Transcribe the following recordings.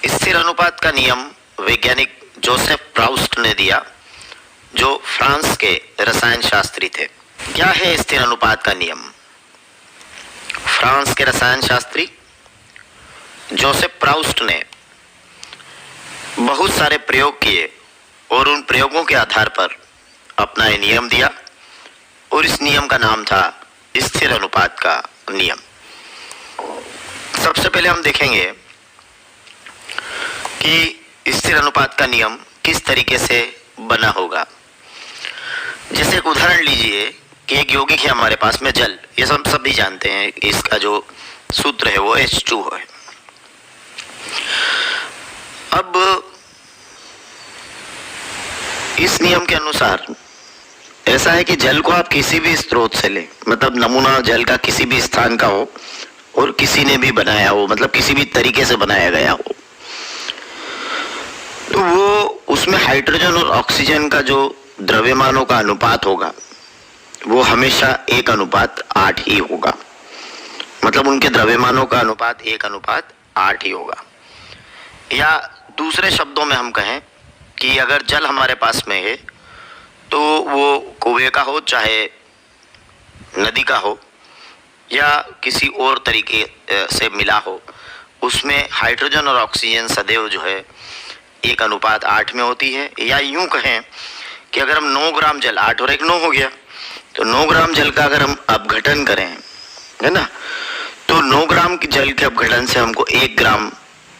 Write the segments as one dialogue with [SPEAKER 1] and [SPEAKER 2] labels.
[SPEAKER 1] स्थिर अनुपात का नियम वैज्ञानिक जोसेफ प्राउस्ट ने दिया, जो फ्रांस के रसायन शास्त्री थे। क्या है स्थिर अनुपात का नियम? फ्रांस के रसायन शास्त्री जोसेफ प्राउस्ट ने बहुत सारे प्रयोग किए और उन प्रयोगों के आधार पर अपना ये नियम दिया, और इस नियम का नाम था स्थिर अनुपात का नियम। सबसे पहले हम देखेंगे कि स्थिर अनुपात का नियम किस तरीके से बना होगा। जैसे एक उदाहरण लीजिए कि एक यौगिक है हमारे पास में जल, ये सब सभी जानते हैं, इसका जो सूत्र है वो H2 है। अब इस नियम के अनुसार ऐसा है कि जल को आप किसी भी स्रोत से लें, मतलब नमूना जल का किसी भी स्थान का हो और किसी ने भी बनाया हो, मतलब किसी भी तरीके से बनाया गया हो, तो वो उसमें हाइड्रोजन और ऑक्सीजन का जो द्रव्यमानों का अनुपात होगा वो हमेशा 1:8 ही होगा। मतलब उनके द्रव्यमानों का अनुपात 1:8 ही होगा। या दूसरे शब्दों में हम कहें कि अगर जल हमारे पास में है तो वो कुएं का हो, चाहे नदी का हो, या किसी और तरीके से मिला हो, उसमें हाइड्रोजन और ऑक्सीजन सदैव जो है 1:8 में होती है। या यूं कहें कि अगर हम 9 ग्राम जल, 8 और 1 9 हो गया, तो 9 ग्राम जल का अगर हम अपघटन करें, है ना, तो 9 ग्राम की जल के अपघटन से हमको 1 ग्राम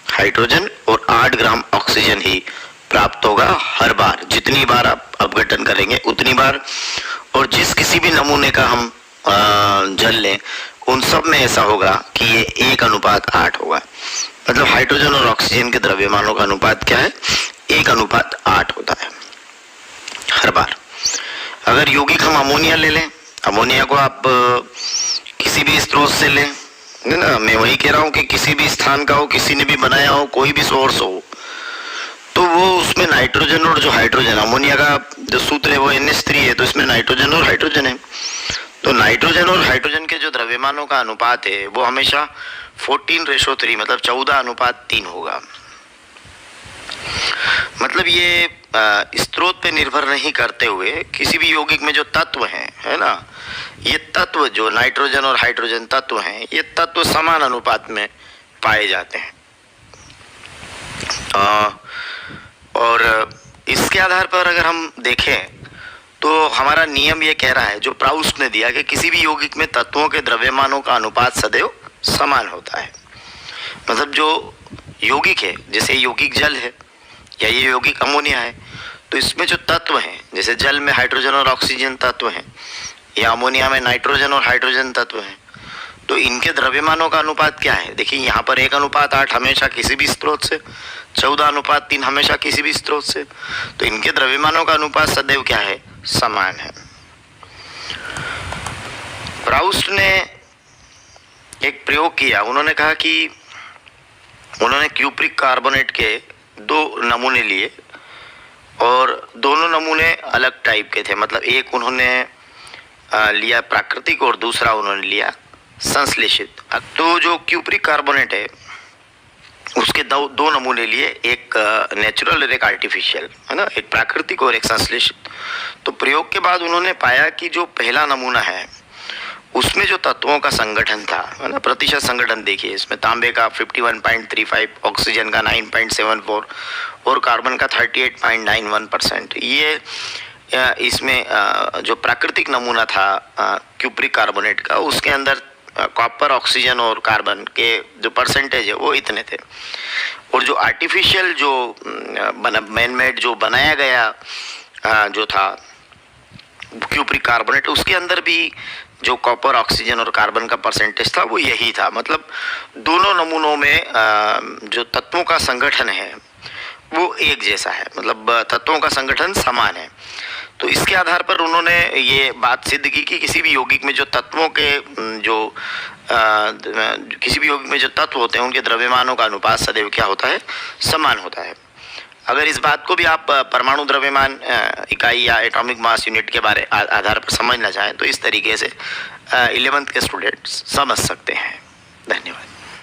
[SPEAKER 1] हाइड्रोजन और 8 ग्राम ऑक्सीजन ही प्राप्त होगा हर बार। जितनी बार आप अपघटन करेंगे उतनी बार, और जिस किसी भी नमूने का हम जल लें उन सब में ऐसा होगा कि ये 1:8 होगा। मतलब हाइड्रोजन और ऑक्सीजन के द्रव्यमानों का अनुपात क्या है? 1:8 होता है हर बार। अगर यौगिक हम अमोनिया ले लें, अमोनिया को आप किसी भी स्रोत से लें, है ना, मैं वही कह रहा हूँ कि किसी भी स्थान का हो, किसी ने भी बनाया हो, कोई भी सोर्स हो, तो वो उसमें नाइट्रोजन और जो हाइड्रोजन, अमोनिया का जो सूत्र है वो NH3 है, तो इसमें नाइट्रोजन और हाइड्रोजन है। तो नाइट्रोजन और हाइड्रोजन के जो द्रव्यमानों का अनुपात है वो हमेशा 14:3, मतलब 14:3 होगा। मतलब ये स्रोत पे निर्भर नहीं करते हुए किसी भी यौगिक में जो तत्व हैं, है ना, ये तत्व जो नाइट्रोजन और हाइड्रोजन तत्व हैं, ये तत्व समान अनुपात में पाए जाते हैं। और इसके आधार पर अगर हम देखें तो हमारा नियम ये कह रहा है, जो प्राउस्ट ने दिया, कि किसी भी यौगिक में तत्वों के द्रव्यमानों का अनुपात सदैव समान होता है। मतलब जो यौगिक है, जैसे यौगिक जल है या ये यौगिक अमोनिया है, तो इसमें जो तत्व हैं, जैसे जल में हाइड्रोजन और ऑक्सीजन तत्व हैं, या अमोनिया में नाइट्रोजन और हाइड्रोजन तत्व हैं, तो इनके द्रव्यमानों का अनुपात क्या है? देखिए यहाँ पर 1:8 हमेशा किसी भी स्रोत से, 14:3 हमेशा किसी भी स्रोत से, तो इनके द्रव्यमानों का अनुपात सदैव क्या है? समान है। प्राउस्ट ने एक प्रयोग किया, उन्होंने कहा कि उन्होंने क्यूप्रिक कार्बोनेट के 2 नमूने लिए और दोनों नमूने अलग टाइप के थे। मतलब एक उन्होंने लिया प्राकृतिक और दूसरा उन्होंने लिया संश्लेषित। तो जो क्यूप्रिक कार्बोनेट है उसके दो नमूने लिए, एक नेचुरल और एक आर्टिफिशियल, है ना, एक प्राकृतिक और एक संश्लेषित। तो प्रयोग के बाद उन्होंने पाया कि जो पहला नमूना है उसमें जो तत्वों का संगठन था, है ना, प्रतिशत संगठन देखिए, इसमें तांबे का 51.35, ऑक्सीजन का 9.74 और कार्बन का 38.91%। ये इसमें जो प्राकृतिक नमूना था क्यूप्रिक कार्बोनेट का, उसके अंदर कॉपर, ऑक्सीजन और कार्बन के जो परसेंटेज है वो इतने थे। और जो आर्टिफिशियल, जो मैन मेड, जो बनाया गया जो था क्यूप्रिक कार्बोनेट, उसके अंदर भी जो कॉपर, ऑक्सीजन और कार्बन का परसेंटेज था वो यही था। मतलब दोनों नमूनों में जो तत्वों का संगठन है वो एक जैसा है, मतलब तत्वों का संगठन समान है। तो इसके आधार पर उन्होंने ये बात सिद्ध की कि किसी भी यौगिक में जो तत्वों के किसी भी यौगिक में जो तत्व होते हैं उनके द्रव्यमानों का अनुपात सदैव क्या होता है? समान होता है। अगर इस बात को भी आप परमाणु द्रव्यमान इकाई या एटॉमिक मास यूनिट के बारे आधार पर समझना चाहें तो इस तरीके से 11th के स्टूडेंट्स समझ सकते हैं। धन्यवाद।